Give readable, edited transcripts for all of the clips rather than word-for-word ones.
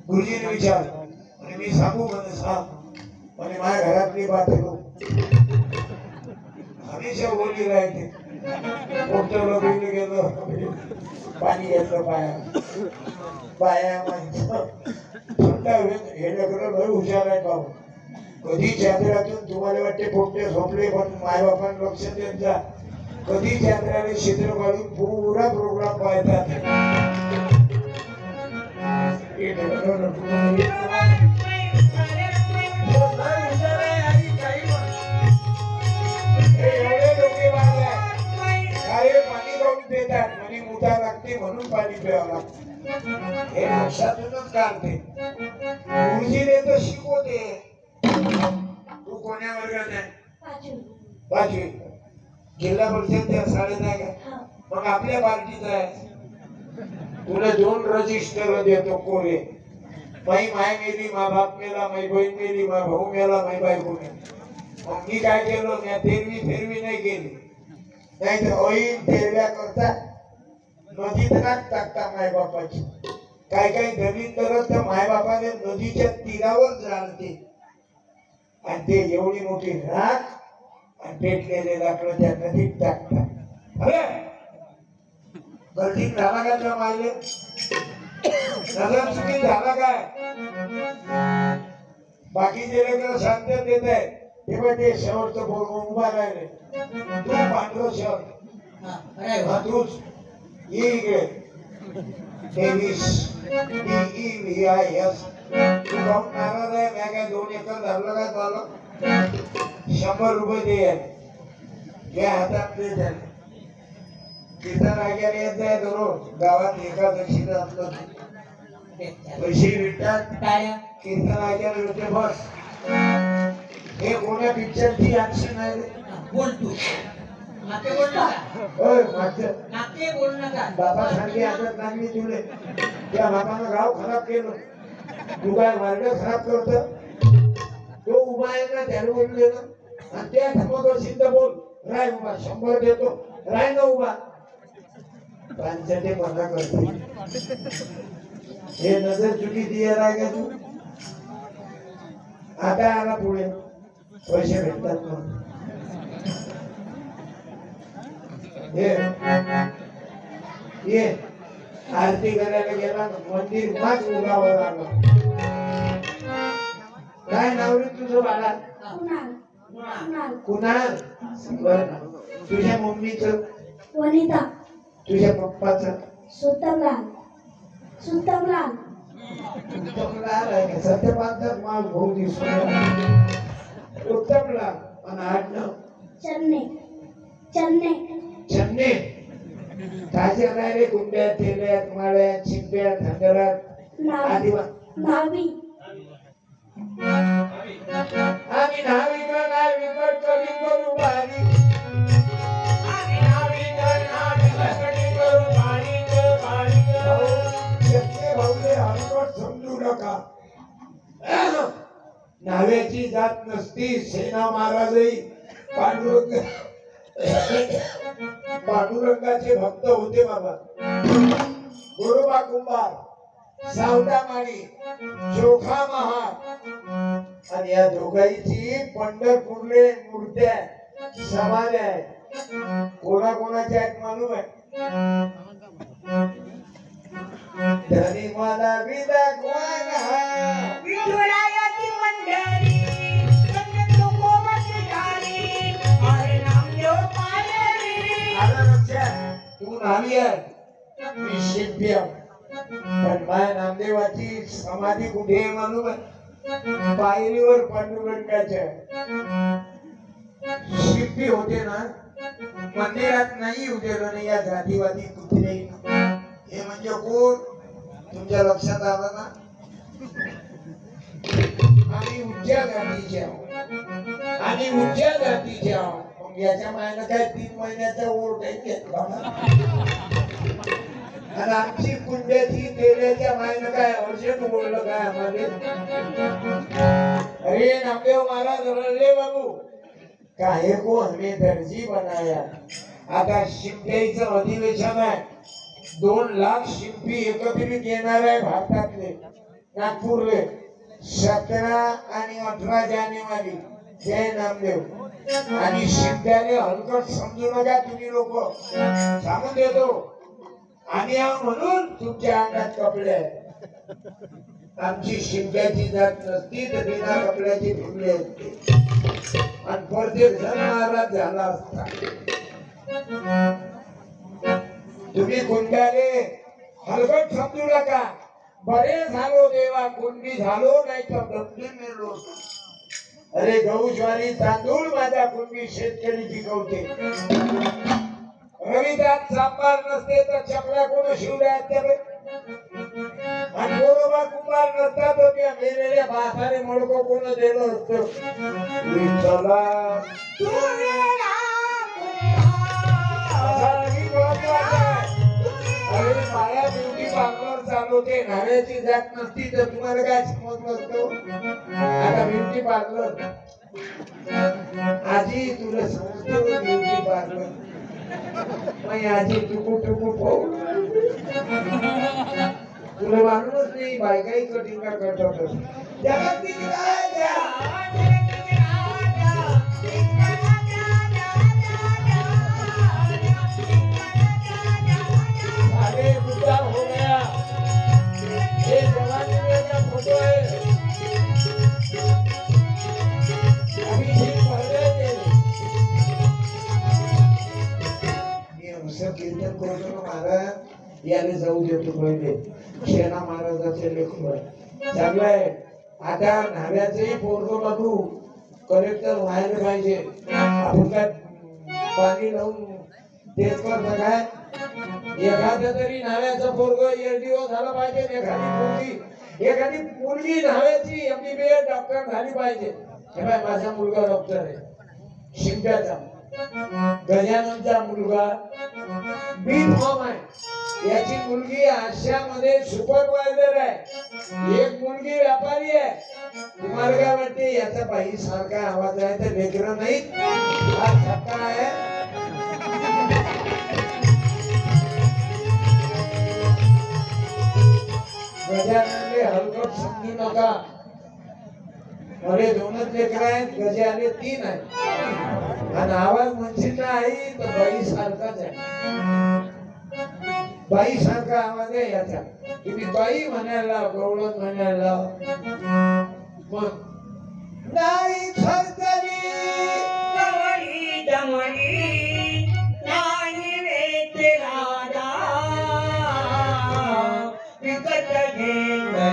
गुरुजीने विचार आणि मी सांगू म्हणे सांग म्हणे माझ्या घरातली बात हमेशा बोली राहते पोटला बिल गेलं पाणी घेतलं बाया माणसं हे लेकरं लय हुशार आहे बाबू कधी चांद्रातून तुम्हाला वाटते पोपटे झोपले पण मायबापांना लक्ष देत जा कधी चांद्राने चित्र काढून पुरा प्रोग्राम पाहतात पाणी काढून देतात म्हणे मुदा लागते म्हणून पाणी प्यावं लागतं हे लक्षातूनच काढते गुरुजीने तर शिकवते तू कोण्या वर्गात आहे पाचवी जिल्हा परिषदच्या शाळेत आहे का मग आपल्या पार्टीचा आहे तुला 2 रजिस्टर देतो कोरे माई माय मेली मा बाप मेला माई बहीण मेली मा भाऊ मेला माई बायको मेली मग मी काय केलं मी फेरवी नाही केली नाही तर ऐन फेरव्या करता नदीत टाकता माय बापाची काय काय जमीन करत तर माय बापाने नदीच्या तीरावर जाळते आणि ते एवढी मोठी राख आणि पेटलेले लाकडं त्या नदीत टाकतात अरे गलतीत झाला का त्या मायले नजर चुकीत झाला काय बाकीचे लेकर शांत देत आहे तेव्हा ते शेवटचं बोलून उभा राहिले तू पांढरं शर्ट तूच इकडे डेव्हिस DEVIS तू जाऊन नाराज आहे मी काय 2 एकर धरलं काय चाललं 100 रुपये दे घे हातात दे त्याला कीर्तन ऐकायला येत आहे दररोज गावात एकादशीला असलं पैसे भेटतात कीर्तन ऐकायला भेटते बस हे कोण्या पिक्चरची ऍक्शन आहे बोल तू नाते बोल नका बाबा सांगे आदत लागली तुले त्या बाबानं गाव खराब केलं तू काय मार्ग खराब करत तो उभा आहे ना त्याला बोलले ना आणि त्या धर्मकर सिद्ध बोल राय उभा 100 देतो राय ना उभा पांचटे मना करते हे नजर चुकी दिया राय का तू आता आला पुढे पैसे भेटतात ना ये आरती करायला गेला मंदिर माच उगावर आला काय नाव रे तुझं बाळा कुणाल तुझ्या मम्मीचं वनिता तुझ्या पप्पाचं सुतमलाल सत्यपालचा माल भाऊ दिसतो उत्तमलाल आणि आडनाव चन्ने ताज्या काय रे कुंड्यात थेल्यात माळ्यात चिंप्यात हंगरात आदिवासी आम्ही नाविक कधी करू बारी समजू नका नाव्याची जात नसती सेना महाराजही पांडुरंगाचे भक्त होते बाबा गोरोबा कुंभार सावता माळी चोखा महार आणि या दोघांची पंढरपूरले मूर्त्या समाध्या आहेत कोणाकोणाच्या आहेत मालूम आहे धनी मला विदागवान विठुरायाची मंडळी संत तुकोबाची झाली हरे नामदेव पायरी आला लक्षात तू नावी आहे मी शिंपी आहे पण माझ्या नामदेवाची समाधी कुठे आहे मालूम आहे पायरीवर पांडुरंगाच्या शिंपी होते ना मंदिरात नाही उद्या नाही या जातीवादी कुत्रे हे म्हणजे कोण तुमच्या लक्षात आलं ना आम्ही उच्च जातीचे आहोत मग याच्या मायनं काय 3 महिन्याचा ओढ काही घेतला आणि आमची कुंड्याची तेल्याच्या मायनं काय अर्जंट बोललं काय आम्हाला अरे नामदेव महाराज रडले बाबू काहे को हमें दर्जी बनाया आता शिंप्याईचं अधिवेशन आहे 2 लाख शिंपी एकत्रित येणार आहे भारतातले नागपूरले 17 आणि 18 जानेवारी जय नामदेव आणि शिंप्याने हलकट समजू नका तुम्ही लोक सांगून देतो आणि म्हणून तुमच्या अंगात कपडे आहेत आमची शिंप्याची जात नसती तर बिना कपड्याची फिरले असते आणि प्रत्येक जण महाराज झाला असता तुम्ही कुंडाले हलकट समजू नका बरे झालो देवा कुंडी झालो नाही तर गंभीर मेलो अरे गहू ज्वारी तांदूळ माझ्या कुंडी शेतकरी पिकवते रविदास सांबार नसते तर चपल्या कोण शिवल्या आणि बरोबर कुंभार नसता तर त्या मेलेल्या बासाने मडको कोण दिलं असतं विठ्ठला अरे माया ब्युटी पार्लर चालवते नाऱ्याची जात नसती तर तुम्हाला काय समजलं असतं आता ब्युटी पार्लर आजी तुला समजतो ब्युटी पार्लर मग आजी टुकू टुकू पाहू तुला मालूमच नाही बायकाही कटिंग करतात जगातील राजा अरे गुस्सा हो गया ये जवानी में क्या फोटो है अभी ठीक पहले थे ये उसका कीर्तन करतो महाराज याने जाऊ देतो पहिले शेणा महाराजाचे लेखन चांगलं आहे आता न्हाव्याचंही पोरगं बघू कलेक्टर व्हायला पाहिजे आपण काय पाणी लावून तेच करता काय एखाद्या तरी न्हाव्याचं पोरगं एलडीओ झालं पाहिजे एखादी मुलगी न्हाव्याची एमबीबीएस डॉक्टर झाली पाहिजे हे बाय माझा मुलगा डॉक्टर आहे शिंप्याचा गजाननचा मुलगा बी फॉर्म आहे याची मुलगी आशियामध्ये सुपरवायझर आहे एक मुलगी व्यापारी आहे तुम्हाला काय वाटते याचा बाई सारखा आवाज आहे तर लेकरं नाही हा छक्का आहे गजाननले हलकट समजू नका अरे 2च लेकर आहेत गजाले 3 आहेत आणि आवाज म्हणशील ना आई तर बाई सारखाच आहे बाई सारखा आवाज आहे याचा तुम्ही बाई म्हणायला गवळण म्हणायला मग नाही थरथरी कवळी दमडी नाही वेचे राजा विकत घेतला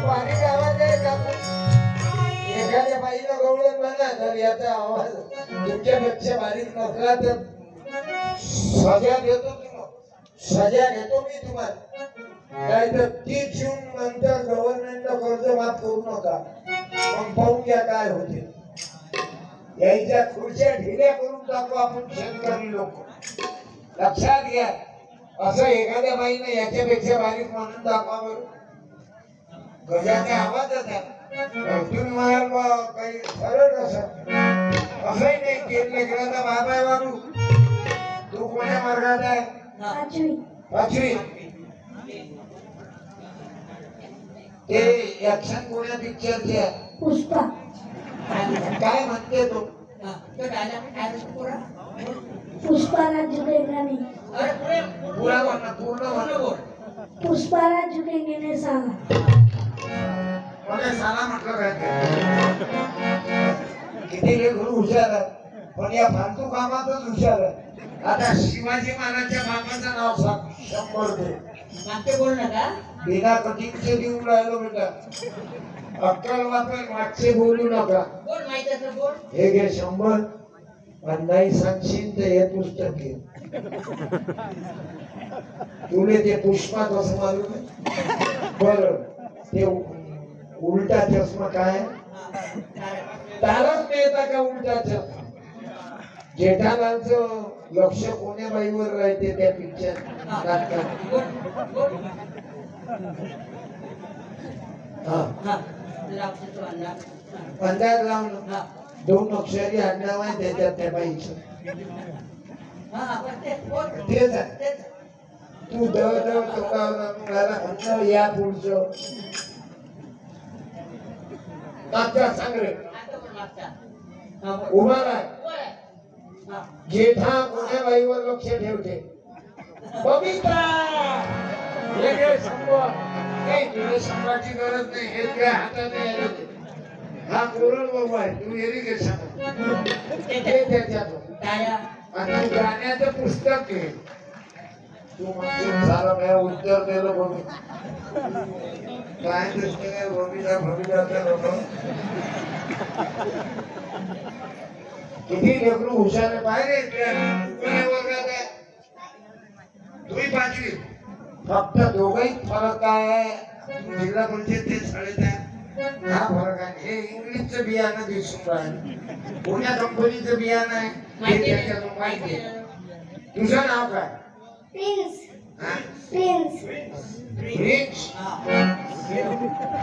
बारीक आवाज आहे का एखाद्या बाईला गवळण म्हणा तर याचा आवाज तुमच्यापेक्षा बारीक नसला तर सजा देतो मी तुम्हाला काय तर 30 जून नंतर गव्हर्नमेंटला कर्ज माफ करू नका मग पाहून घ्या काय होते याच्या खुर्च्या ढिल्या करून टाकू आपण शेतकरी लोक लक्षात घ्या असं एखाद्या बाईने याच्यापेक्षा बारीक म्हणून दाखवावं गजाने आवाजच आहे तुम्ही म्हणाल काही सरळ असंही नाही केलं गेला बाबा बाबू तू कोण्या मार्गात आहे 5वी ते ऍक्शन कोण्या पिक्चरचे आहे पुष्पा काय म्हणते तो पुष्पाराज झुकेगा नहीं पूर्ण बोल पुष्पाराज झुकेंगे नहीं साला मला साला म्हटलं काय किती लेकरू हुशार आहे पण या फालतू कामातच हुशार आहे आता शिवाजी महाराजच्या बापाचं नाव सांग 100 दे मागचे बोल नका बिना कटिंगचे देऊन राहिलो बेटा अक्कल वापर मागचे बोलू नका बोल माहित असं बोल हे घे 100 आणि नाही सांगशील तर हे पुस्तक घे तुले ते पुष्पा कसं मालूम आहे बरं ते उलटा चष्मा काय तारक मेहता का उलटा चष्मा जेठालालचं लक्ष कोण्या बाईवर राहते त्या पिक्चर नाटकात अंदाज लावून 2 अक्षरी आडनाव आहे त्याच्यात त्या बाईचं हा पण ते बोल तेच आहे. तेच. तू चौकावर म्हणलं या पुढचं मागचा सांग रे. आता पण मागचा. हा, बोल. उभा राह. बोल. हा. जेठा कोण्या बाईवर लक्ष ठेवते? बबिता. हे घे शंभर. नाही तुला शंभराची गरज नाही. हे काय हातात नाही आलं ते. हा कोरड बाबा आहे. तू एरी घे शंभर. ते त्याच्यात टाळ्या. आणि तू गाण्याचं पुस्तक घे. तू म्हणजे सारा मी उत्तर दिलं बघ. काय दिसते काय बबिता बबिता लोक किती लेकरू हुशार आहे पाहिजे कोण्या वर्गात आहे? तुम्ही 5वी. फक्त दोघही फरक काय आहे? जिल्हा परिषद ते शाळेत आहे हा फरक आहे. हे इंग्लिशचं बियाणं दिसून राहिलं. कोण्या कंपनीचं बियाणं आहे हे त्याच्यातून माहिती आहे. तुझं नाव काय? प्रिन्स हा? Prince prince. हा.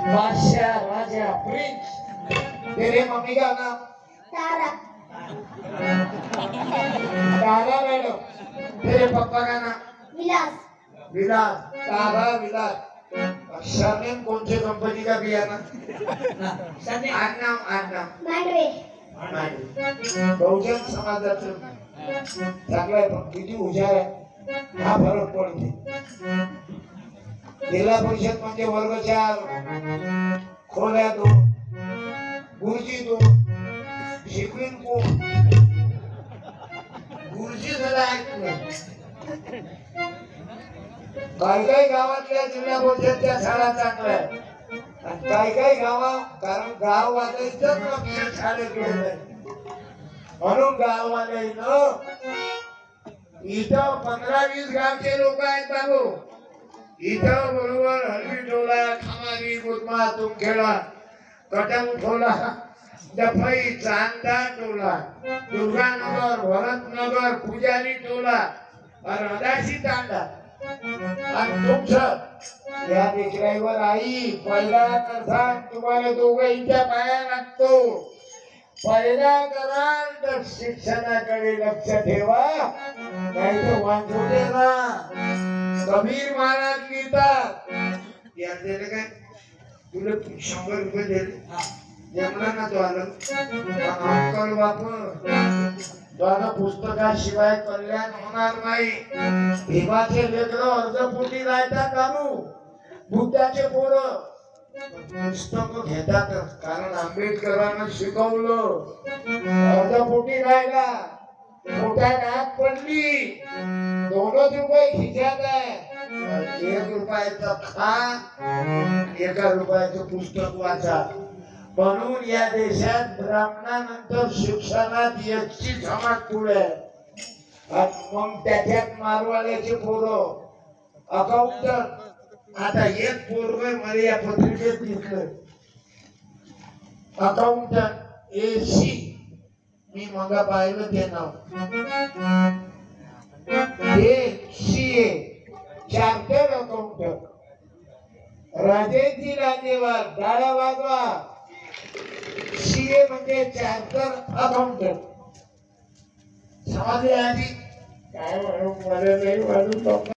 बादशाह राजा प्रिंस. तेरे मम्मी का नाम? तारा तारा मैडम. तेरे पापा का नाम? विलास विलास. तारा विलास. सरनेम कौन सी कंपनी का बियाना? हा. सध्या. आडनाव मांडवे बहुजन समाजाचं चांगलं आहे पण किती हुशार आहे हा फरक पडते. जिल्हा परिषद म्हणजे वर्ग 4 खोल्या 2 गुरुजी 2 शिकवीन कोण? गुरुजी जरा ऐकलं. काही गावातल्या जिल्हा परिषदच्या शाळा चांगल्या आहेत आणि काही गावात कारण गाववाल्याचं लक्ष शाळेकडे नाही. म्हणून गाववाल्यानं इथं 15-20 गावचे लोक आहेत बाबू. इथं बरोबर हलवी टोला खामारी गुदमा तुमखेडा कटम टोला दफई चांदा टोला दुर्गानगर भरतनगर पुजारी टोला और अदाशी तांडा आणि तुमचं या लेकराईवर आई पहिला कसा तुम्हाला दोघं इथ्या पाया लागतो. पहिला कराल तर शिक्षणाकडे लक्ष ठेवा नाही तर वांझोटे ना. कबीर महाराज लिहितात या दिले काय तुला 100 रुपये दिले जमला ना तो आलं अक्कल वापर. द्वारा पुस्तकाशिवाय कल्याण होणार नाही. भीमाचे लेकर अर्धपोटी राहतात कानू बुद्धाचे पोरं पुस्तक घेतातच कारण आंबेडकरांना शिकवलं. अर्धपोटी राहिला पोटात आग पडली 2 रुपये खिशात आहे. 1 रुपयाचं खा 1 रुपयाचं पुस्तक वाचा. म्हणून या देशात ब्राह्मणानंतर शिक्षणात एकची समाज पुढे आहे. मग त्याच्यात मारवाड्याचे पोरं अकाउंटंट. आता एक पोरग मला या पत्रिकेत दिसलं अकाउंटंट AC. मी मग पाहिलं ते नाव CA चार्टर्ड अकाउंटंट. राजेंची लांजेवार डाळा वाजवा. CA म्हणजे चार्टर्ड अकाउंटंट. समजले आधी काय म्हणून मला नाही म्हणून